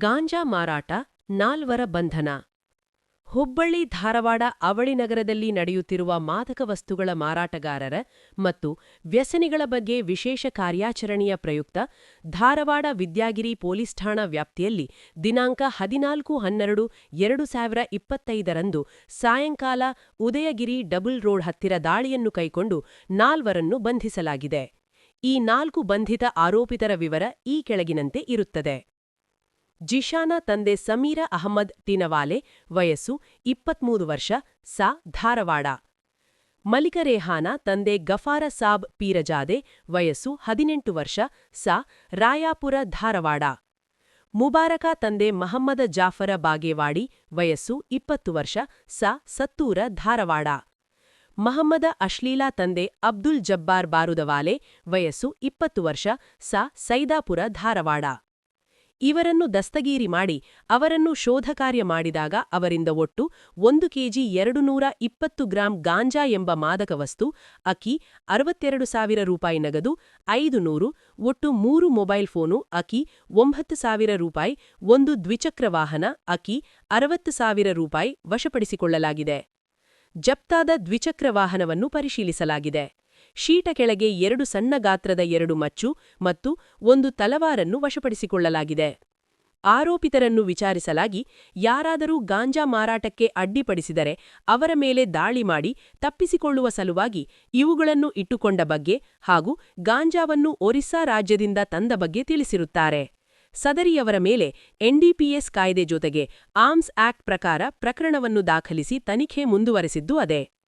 ಗಾಂಜಾ ಮಾರಾಟ, ನಾಲ್ವರ ಬಂಧನ. ಹುಬ್ಬಳ್ಳಿ ಧಾರವಾಡ ಅವಳಿನಗರದಲ್ಲಿ ನಡೆಯುತ್ತಿರುವ ಮಾದಕ ವಸ್ತುಗಳ ಮಾರಾಟಗಾರರ ಮತ್ತು ವ್ಯಸನಿಗಳ ಬಗ್ಗೆ ವಿಶೇಷ ಕಾರ್ಯಾಚರಣೆಯ ಪ್ರಯುಕ್ತ ಧಾರವಾಡ ವಿದ್ಯಾಗಿರಿ ಪೊಲೀಸ್ ಠಾಣಾ ವ್ಯಾಪ್ತಿಯಲ್ಲಿ ದಿನಾಂಕ 14-12-2025ರಂದು ಸಾಯಂಕಾಲ ಉದಯಗಿರಿ ಡಬಲ್ ರೋಡ್ ಹತ್ತಿರ ದಾಳಿಯನ್ನು ಕೈಕೊಂಡು ನಾಲ್ವರನ್ನು ಬಂಧಿಸಲಾಗಿದೆ. ಈ 4 ಬಂಧಿತ ಆರೋಪಿತರ ವಿವರ ಈ ಕೆಳಗಿನಂತೆ ಇರುತ್ತದೆ. ಜಿಶಾನ ತಂದೆ ಸಮೀರ ಅಹಮದ್ ಟಿನವಾಲೆ, ವಯಸ್ಸು 23 ವರ್ಷ, ಸಾ ಧಾರವಾಡ. ಮಲಿಕ ರೇಹಾನ ತಂದೆ ಗಫಾರ ಸಾಬ್ ಪೀರಜಾದೆ, ವಯಸ್ಸು 18 ವರ್ಷ, ಸಾ ರಾಯಾಪುರ ಧಾರವಾಡ. ಮುಬಾರಕ ತಂದೆ ಮಹಮ್ಮದ ಜಾಫರ ಬಾಗೇವಾಡಿ, ವಯಸ್ಸು 20 ವರ್ಷ, ಸಾ ಸತ್ತೂರ ಧಾರವಾಡ. ಮಹಮ್ಮದ ಅಶ್ಲೀಲಾ ತಂದೆ ಅಬ್ದುಲ್ ಜಬ್ಬಾರ್ ಬಾರುದವಾಲೆ, ವಯಸ್ಸು 20 ವರ್ಷ, ಸಾ ಸೈದಾಪುರ ಧಾರವಾಡ. ಇವರನ್ನು ದಸ್ತಗೀರಿ ಮಾಡಿ ಅವರನ್ನು ಶೋಧಕಾರ್ಯ ಮಾಡಿದಾಗ ಅವರಿಂದ ಒಟ್ಟು 1 ಕೆಜಿ 220 ಗ್ರಾಂ ಗಾಂಜಾ ಎಂಬ ಮಾದಕ ವಸ್ತು, ಅಕಿ 62,000 ರೂಪಾಯಿ ನಗದು, 500, ಒಟ್ಟು 3 ಮೊಬೈಲ್ ಫೋನು, ಅಕಿ 9,000 ರೂಪಾಯಿ, 1 ದ್ವಿಚಕ್ರ ವಾಹನ, ಅಕಿ 60,000 ರೂಪಾಯಿ ವಶಪಡಿಸಿಕೊಳ್ಳಲಾಗಿದೆ. ಜಪ್ತಾದ ದ್ವಿಚಕ್ರ ವಾಹನವನ್ನು ಪರಿಶೀಲಿಸಲಾಗಿದೆ. ಶೀಟ ಕೆಳಗೆ 2 ಸಣ್ಣ ಗಾತ್ರದ 2 ಮಚ್ಚು ಮತ್ತು 1 ತಲವಾರನ್ನು ವಶಪಡಿಸಿಕೊಳ್ಳಲಾಗಿದೆ. ಆರೋಪಿತರನ್ನು ವಿಚಾರಿಸಲಾಗಿ ಯಾರಾದರೂ ಗಾಂಜಾ ಮಾರಾಟಕ್ಕೆ ಅಡ್ಡಿಪಡಿಸಿದರೆ ಅವರ ಮೇಲೆ ದಾಳಿ ಮಾಡಿ ತಪ್ಪಿಸಿಕೊಳ್ಳುವ ಸಲುವಾಗಿ ಇವುಗಳನ್ನು ಇಟ್ಟುಕೊಂಡ ಬಗ್ಗೆ ಹಾಗೂ ಗಾಂಜಾವನ್ನು ಒರಿಸ್ಸಾ ರಾಜ್ಯದಿಂದ ತಂದ ಬಗ್ಗೆ ತಿಳಿಸಿರುತ್ತಾರೆ. ಸದರಿಯವರ ಮೇಲೆ ಎನ್ಡಿಪಿಎಸ್ ಕಾಯ್ದೆ ಜೊತೆಗೆ ಆರ್ಮ್ಸ್ ಆಕ್ಟ್ ಪ್ರಕಾರ ಪ್ರಕರಣವನ್ನು ದಾಖಲಿಸಿ ತನಿಖೆ ಮುಂದುವರೆಸಿದ್ದು ಅದೇ.